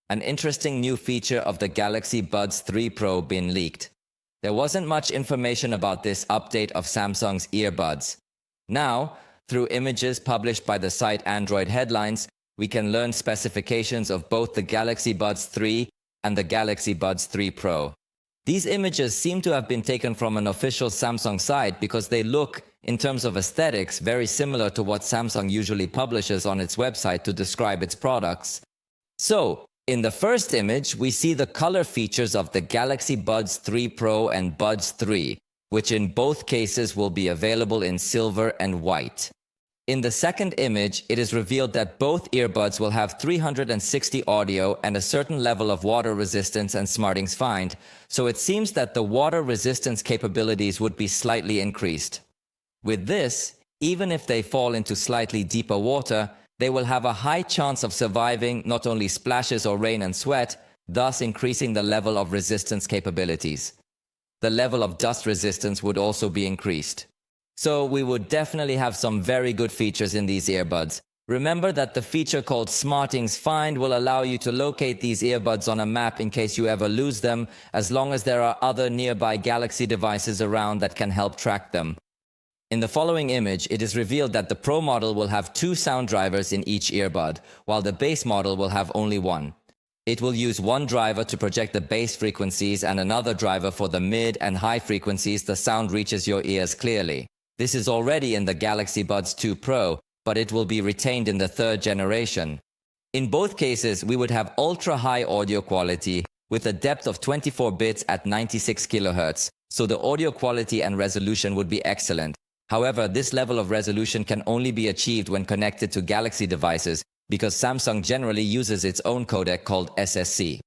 an interesting new feature of the Galaxy Buds 3 Pro been leaked. There wasn't much information about this update of Samsung's earbuds. Now, through images published by the site Android Headlines, we can learn specifications of both the Galaxy Buds 3 and the Galaxy Buds 3 Pro. These images seem to have been taken from an official Samsung site because they look, in terms of aesthetics, very similar to what Samsung usually publishes on its website to describe its products. So, in the first image, we see the color features of the Galaxy Buds 3 Pro and Buds 3, which in both cases will be available in silver and white. In the second image, it is revealed that both earbuds will have 360 audio and a certain level of water resistance and smartings find, so it seems that the water resistance capabilities would be slightly increased. With this, even if they fall into slightly deeper water, they will have a high chance of surviving not only splashes or rain and sweat, thus increasing the level of resistance capabilities. The level of dust resistance would also be increased. So we would definitely have some very good features in these earbuds. Remember that the feature called Smartings Find will allow you to locate these earbuds on a map in case you ever lose them, as long as there are other nearby Galaxy devices around that can help track them. In the following image, it is revealed that the Pro model will have 2 sound drivers in each earbud, while the base model will have only one. It will use one driver to project the bass frequencies and another driver for the mid and high frequencies the sound reaches your ears clearly. This is already in the Galaxy Buds 2 Pro, but it will be retained in the 3rd generation. In both cases, we would have ultra-high audio quality with a depth of 24 bits at 96 kHz, so the audio quality and resolution would be excellent. However, this level of resolution can only be achieved when connected to Galaxy devices because Samsung generally uses its own codec called SSC.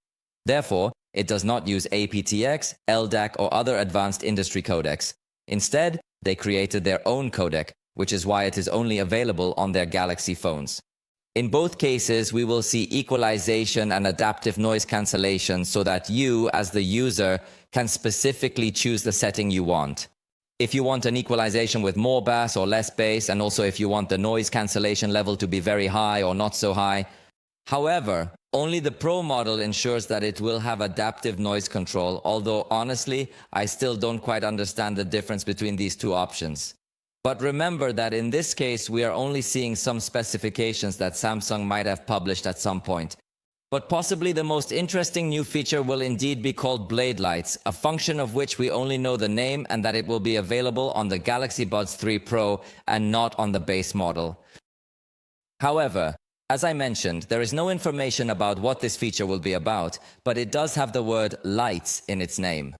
Therefore, it does not use aptX, LDAC, or other advanced industry codecs. Instead, they created their own codec, which is why it is only available on their Galaxy phones. In both cases, we will see equalization and adaptive noise cancellation so that you, as the user, can specifically choose the setting you want. If you want an equalization with more bass or less bass, and also if you want the noise cancellation level to be very high or not so high. However, only the Pro model ensures that it will have adaptive noise control, although honestly, I still don't quite understand the difference between these two options. But remember that in this case, we are only seeing some specifications that Samsung might have published at some point. But possibly the most interesting new feature will indeed be called Blade Lights, a function of which we only know the name and that it will be available on the Galaxy Buds 3 Pro and not on the base model. However, as I mentioned, there is no information about what this feature will be about, but it does have the word lights in its name.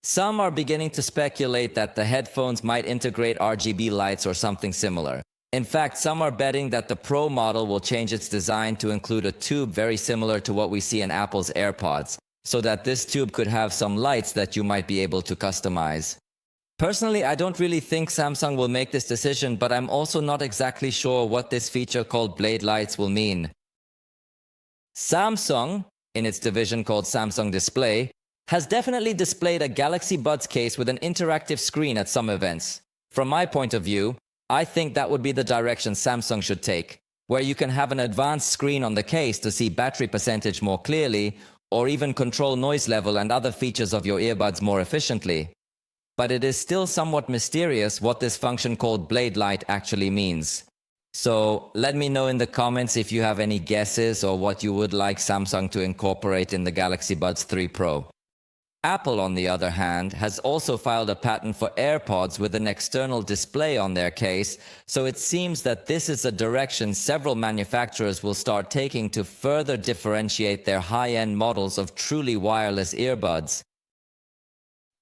Some are beginning to speculate that the headphones might integrate RGB lights or something similar. In fact, some are betting that the Pro model will change its design to include a tube very similar to what we see in Apple's AirPods, so that this tube could have some lights that you might be able to customize. Personally, I don't really think Samsung will make this decision, but I'm also not exactly sure what this feature called Blade Lights will mean. Samsung, in its division called Samsung Display, has definitely displayed a Galaxy Buds case with an interactive screen at some events. From my point of view, I think that would be the direction Samsung should take, where you can have an advanced screen on the case to see battery percentage more clearly, or even control noise level and other features of your earbuds more efficiently. But it is still somewhat mysterious what this function called Blade Light actually means. So let me know in the comments if you have any guesses or what you would like Samsung to incorporate in the Galaxy Buds 3 Pro. Apple, on the other hand, has also filed a patent for AirPods with an external display on their case, so it seems that this is a direction several manufacturers will start taking to further differentiate their high-end models of truly wireless earbuds.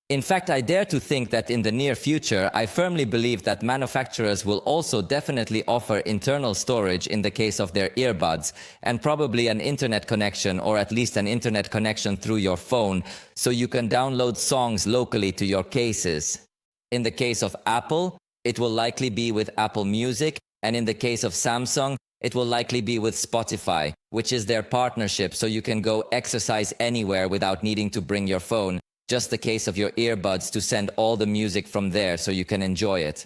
In fact, I dare to think that in the near future, I firmly believe that manufacturers will also definitely offer internal storage in the case of their earbuds, and probably an internet connection or at least an internet connection through your phone, so you can download songs locally to your cases. In the case of Apple, it will likely be with Apple Music, and in the case of Samsung, it will likely be with Spotify, which is their partnership, so you can go exercise anywhere without needing to bring your phone. Just the case of your earbuds to send all the music from there so you can enjoy it.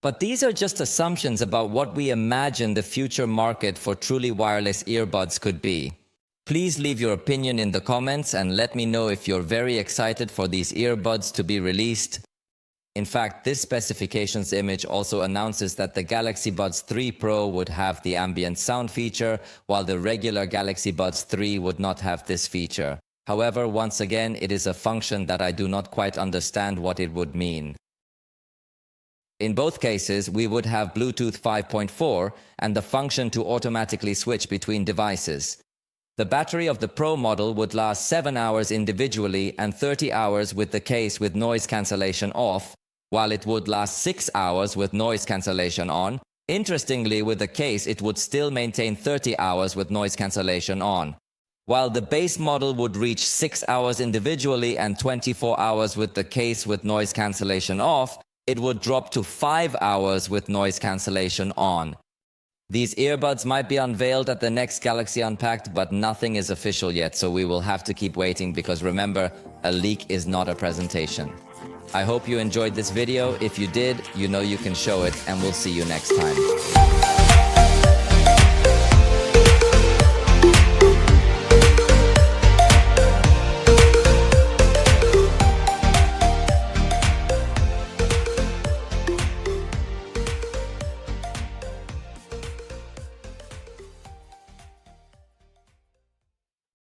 But these are just assumptions about what we imagine the future market for truly wireless earbuds could be. Please leave your opinion in the comments and let me know if you're very excited for these earbuds to be released. In fact, this specifications image also announces that the Galaxy Buds 3 Pro would have the ambient sound feature, while the regular Galaxy Buds 3 would not have this feature. However, once again, it is a function that I do not quite understand what it would mean. In both cases, we would have Bluetooth 5.4 and the function to automatically switch between devices. The battery of the Pro model would last 7 hours individually and 30 hours with the case with noise cancellation off, while it would last 6 hours with noise cancellation on. Interestingly, with the case, it would still maintain 30 hours with noise cancellation on. While the base model would reach 6 hours individually and 24 hours with the case with noise cancellation off, it would drop to 5 hours with noise cancellation on. These earbuds might be unveiled at the next Galaxy Unpacked, but nothing is official yet, so we will have to keep waiting because remember, a leak is not a presentation. I hope you enjoyed this video. If you did, you know you can show it, and we'll see you next time.